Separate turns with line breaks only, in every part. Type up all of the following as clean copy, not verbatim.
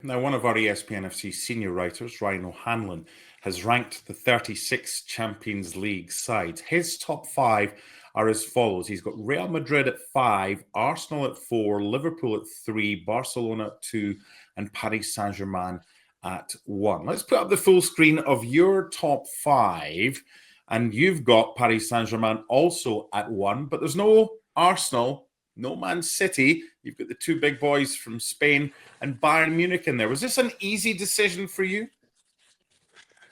Now, one of our ESPN FC senior writers, Ryan O'Hanlon, has ranked the 36 Champions League sides. His top five are as follows. He's got Real Madrid at 5, Arsenal at 4, Liverpool at 3, Barcelona at 2, and Paris Saint-Germain at 1. Let's put up the full screen of your top 5. And you've got Paris Saint-Germain also at 1, but there's no Arsenal, no Man City. You've got the two big boys from Spain and Bayern Munich in there. Was this an easy decision for you?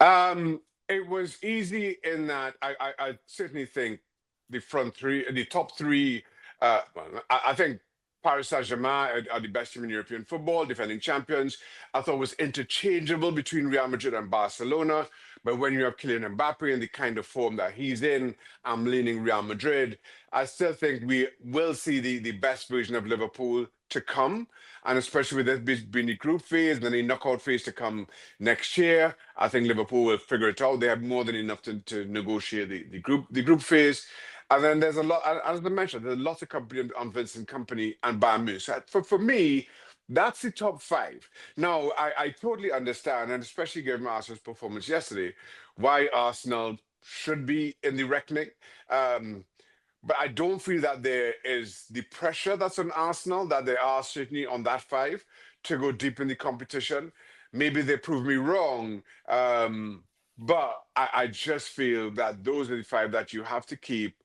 It was easy in that I certainly think the top three. I think Paris Saint-Germain are the best team in European football, defending champions. I thought it was interchangeable between Real Madrid and Barcelona. But when you have Kylian Mbappe in the kind of form that he's in, I'm leaning Real Madrid. I still think we will see the best version of Liverpool to come. And especially with this being the group phase, then the knockout phase to come next year, I think Liverpool will figure it out. They have more than enough to negotiate the group phase. And then there's a lot, as I mentioned, there's a lot of company on Vincent Company and Bayern Munich. So for me, that's the top 5. Now, I totally understand, and especially given Arsenal's performance yesterday, why Arsenal should be in the reckoning. But I don't feel that there is the pressure that's on Arsenal, that they are certainly on that 5 to go deep in the competition. Maybe they prove me wrong. But I just feel that those are the 5 that you have to keep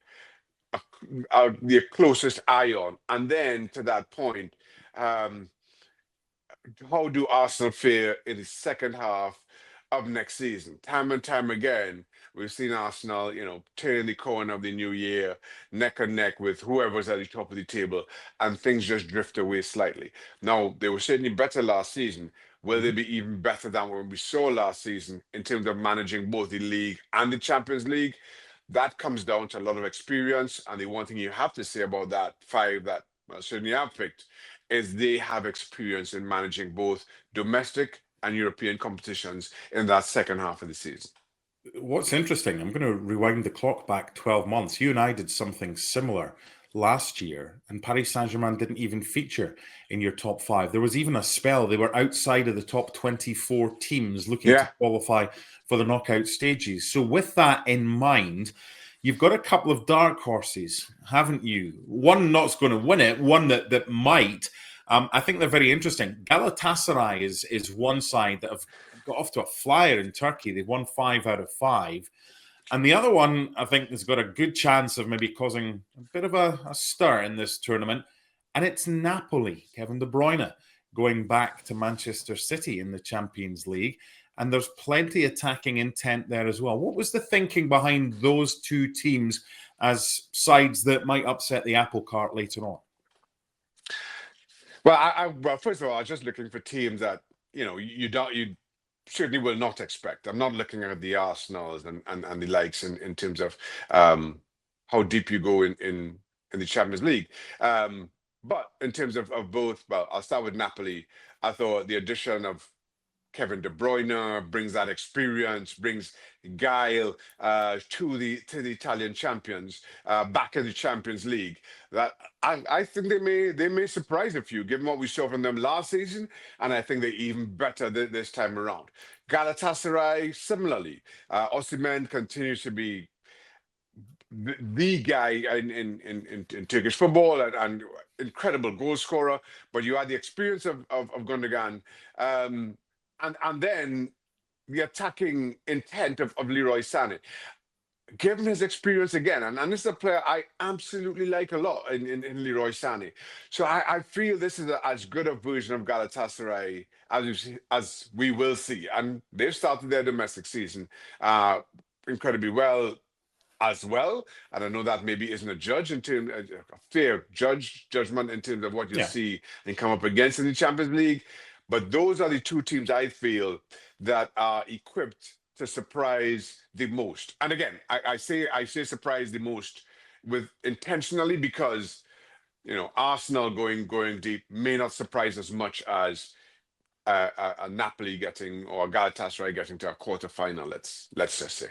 the closest eye on. And then to that point, how do Arsenal fare in the second half of next season? Time and time again, we've seen Arsenal, turn the corner of the new year, neck and neck with whoever's at the top of the table, and things just drift away slightly. Now, they were certainly better last season. Will they be even better than what we saw last season in terms of managing both the league and the Champions League? That comes down to a lot of experience. And the one thing you have to say about that 5 that certainly I've picked is they have experience in managing both domestic and European competitions in that second half of the season.
What's interesting, I'm going to rewind the clock back 12 months. You and I did something similar last year, and Paris Saint-Germain didn't even feature in your top 5. There was even a spell they were outside of the top 24 teams looking to qualify for the knockout stages. So with that in mind, you've got a couple of dark horses, haven't you? One not's going to win it, one that might. I think they're very interesting. Galatasaray is one side that have got off to a flyer in Turkey. They've won 5 out of 5. And the other one, I think, has got a good chance of maybe causing a bit of a stir in this tournament. And it's Napoli, Kevin De Bruyne, going back to Manchester City in the Champions League. And there's plenty attacking intent there as well. What was the thinking behind those two teams as sides that might upset the apple cart later on?
Well, well, first of all, I was just looking for teams that you certainly will not expect. I'm not looking at the Arsenals and the likes in terms of how deep you go in the Champions League. But in terms of both, well, I'll start with Napoli. I thought the addition of Kevin De Bruyne brings that experience, brings guile to the Italian champions back in the Champions League. That I think they may surprise a few, given what we saw from them last season, and I think they're even better this time around. Galatasaray, similarly, Osimhen continues to be the guy in Turkish football and incredible goal scorer. But you had the experience of Gundogan. And then the attacking intent of Leroy Sané. Given his experience again, and this is a player I absolutely like a lot in Leroy Sané. So I feel this is as good a version of Galatasaray as we will see. And they've started their domestic season incredibly well as well. And I know that maybe isn't a judge in terms a fair judgment in terms of what you see and come up against in the Champions League. But those are the two teams I feel that are equipped to surprise the most. And again, I say surprise the most with intentionally because Arsenal going deep may not surprise as much as a Napoli getting or Galatasaray getting to a quarterfinal. Let's just say.